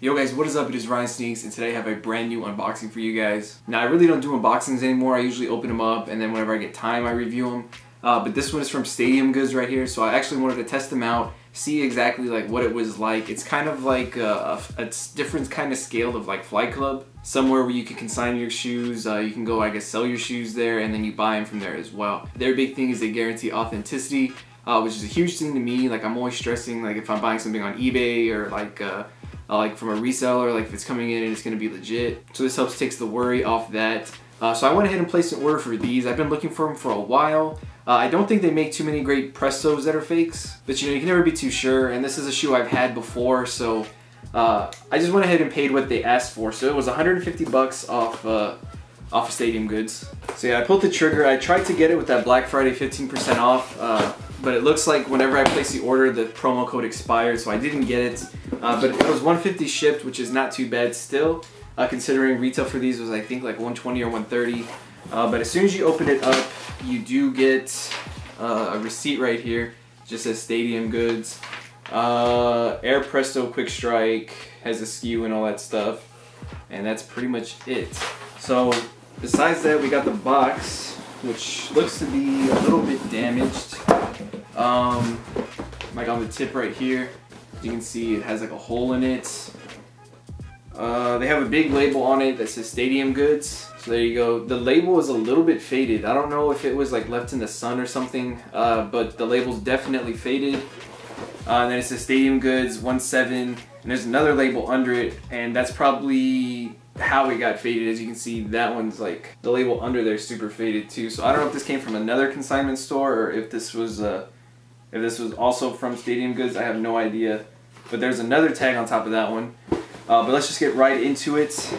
Yo guys, what is up? It is Ryan Sneaks, and today I have a brand new unboxing for you guys. Now I really don't do unboxings anymore. I usually open them up and then whenever I get time I review them. But this one is from Stadium Goods right here, so I actually wanted to test them out, see exactly like what it was like. It's kind of like a different kind of scale of like Flight Club, somewhere where you can consign your shoes, you can go I guess sell your shoes there and then you buy them from there as well. Their big thing is they guarantee authenticity, which is a huge thing to me. Like I'm always stressing like if I'm buying something on eBay or like from a reseller, like if it's coming in and it's going to be legit. So this helps takes the worry off that. So I went ahead and placed an order for these. I've been looking for them for a while. I don't think they make too many great Prestos that are fakes, but you know, you can never be too sure. And this is a shoe I've had before, so I just went ahead and paid what they asked for. So it was 150 bucks off of Stadium Goods. So yeah, I pulled the trigger. I tried to get it with that Black Friday 15% off, but it looks like whenever I place the order, the promo code expired, so I didn't get it. But it was 150 shipped, which is not too bad still, considering retail for these was I think like 120 or 130. But as soon as you open it up, you do get a receipt right here. It just says Stadium Goods. Air Presto Quick Strike has a SKU and all that stuff. And that's pretty much it. So besides that, we got the box, which looks to be a little bit damaged. Like on the tip right here, you can see it has like a hole in it. They have a big label on it that says Stadium Goods. So there you go. The label is a little bit faded. I don't know if it was like left in the sun or something, but the label's definitely faded. And then it says Stadium Goods 17, and there's another label under it, and that's probably how it got faded. As you can see, that one's like, the label under there is super faded too. So I don't know if this came from another consignment store or if this was also from Stadium Goods. I have no idea. But there's another tag on top of that one. But let's just get right into it.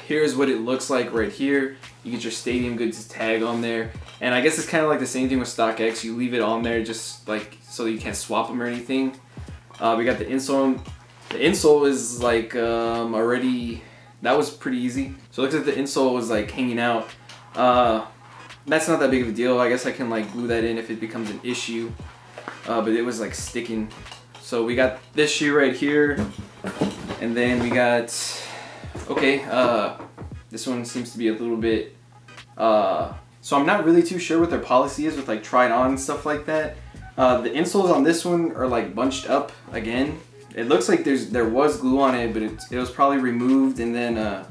Here's what it looks like right here. You get your Stadium Goods tag on there. And I guess it's kind of like the same thing with StockX. You leave it on there just like so you can't swap them or anything. We got the insole. The insole is like already, that was pretty easy. So it looks like the insole was like hanging out. That's not that big of a deal. I guess I can like glue that in if it becomes an issue. But it was like sticking. So we got this shoe right here. And then we got, okay, this one seems to be a little bit, so I'm not really too sure what their policy is with like try it on and stuff like that. The insoles on this one are like bunched up again. It looks like there was glue on it, but it was probably removed and then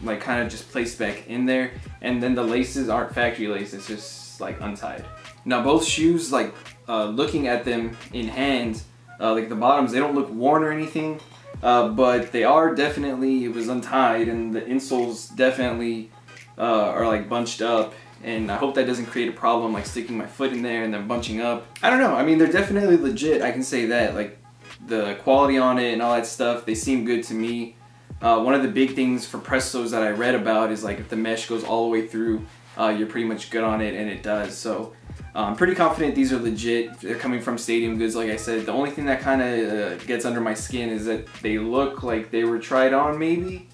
like kind of just placed back in there. And then the laces aren't factory laces, it's just like untied. Now both shoes, like looking at them in hand, like the bottoms, they don't look worn or anything. But they are definitely, it was untied, and the insoles definitely are like bunched up, and I hope that doesn't create a problem like sticking my foot in there and then bunching up. I don't know, I mean they're definitely legit, I can say that. Like the quality on it and all that stuff, they seem good to me. One of the big things for Prestos that I read about is like if the mesh goes all the way through, you're pretty much good on it, and it does. So I'm pretty confident these are legit. They're coming from Stadium Goods, like I said. The only thing that kind of gets under my skin is that they look like they were tried on maybe,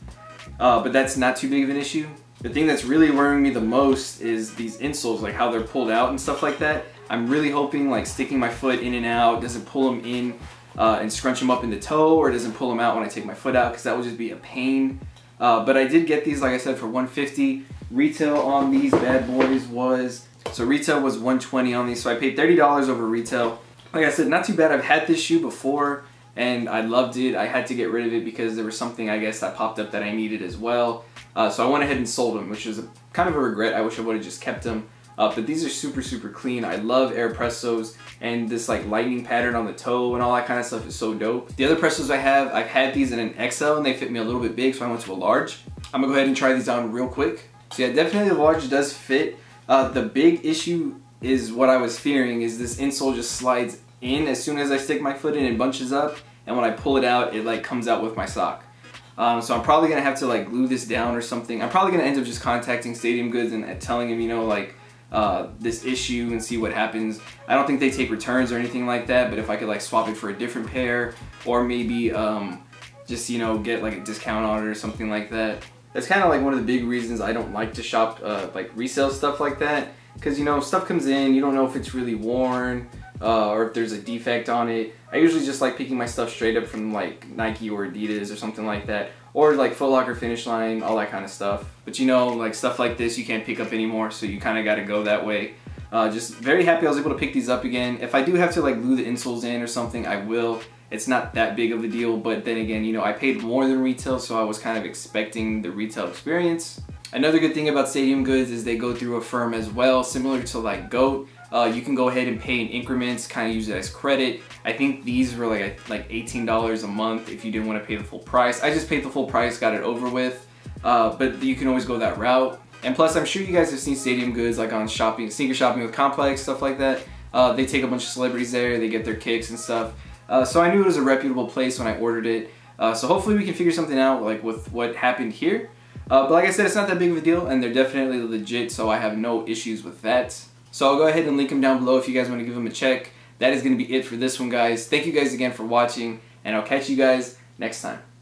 but that's not too big of an issue. The thing that's really worrying me the most is these insoles, like how they're pulled out and stuff like that. I'm really hoping like sticking my foot in and out doesn't pull them in and scrunch them up in the toe, or doesn't pull them out when I take my foot out, because that would just be a pain. But I did get these, like I said, for 150. Retail on these bad boys was, so retail was 120 on these, so I paid $30 over retail. Like I said, not too bad. I've had this shoe before and I loved it. I had to get rid of it because there was something I guess that popped up that I needed as well. So I went ahead and sold them, which is kind of a regret. I wish I would have just kept them. But these are super clean. I love Air Prestos, and this like lightning pattern on the toe and all that kind of stuff is so dope. The other Prestos I've had these in an XL and they fit me a little bit big, so I went to a large. I'm gonna go ahead and try these on real quick. So yeah, definitely the large does fit. The big issue is what I was fearing, is this insole just slides in as soon as I stick my foot in and bunches up, and when I pull it out, it like comes out with my sock. So I'm probably gonna have to like glue this down or something. I'm probably gonna end up just contacting Stadium Goods and telling them, you know, like this issue and see what happens. I don't think they take returns or anything like that, but if I could like swap it for a different pair, or maybe just, you know, get like a discount on it or something like that. That's kind of like one of the big reasons I don't like to shop like resale stuff like that, because you know, stuff comes in, you don't know if it's really worn, or if there's a defect on it. I usually just like picking my stuff straight up from like Nike or Adidas or something like that, or like Foot Locker, Finish Line, all that kind of stuff. But you know, like stuff like this you can't pick up anymore, so you kind of got to go that way. Just very happy I was able to pick these up again. If I do have to like glue the insoles in or something, I will. It's not that big of a deal, but then again, you know, I paid more than retail, so I was kind of expecting the retail experience. Another good thing about Stadium Goods is they go through a firm as well, similar to like GOAT. You can go ahead and pay in increments, kind of use it as credit. I think these were like $18 a month if you didn't want to pay the full price. I just paid the full price, got it over with, but you can always go that route. And plus, I'm sure you guys have seen Stadium Goods like on shopping, sneaker shopping with Complex, stuff like that. They take a bunch of celebrities there, they get their kicks and stuff. So I knew it was a reputable place when I ordered it. So hopefully we can figure something out like with what happened here. But like I said, it's not that big of a deal, and they're definitely legit, so I have no issues with that. So I'll go ahead and link them down below if you guys want to give them a check. That is going to be it for this one, guys. Thank you guys again for watching, and I'll catch you guys next time.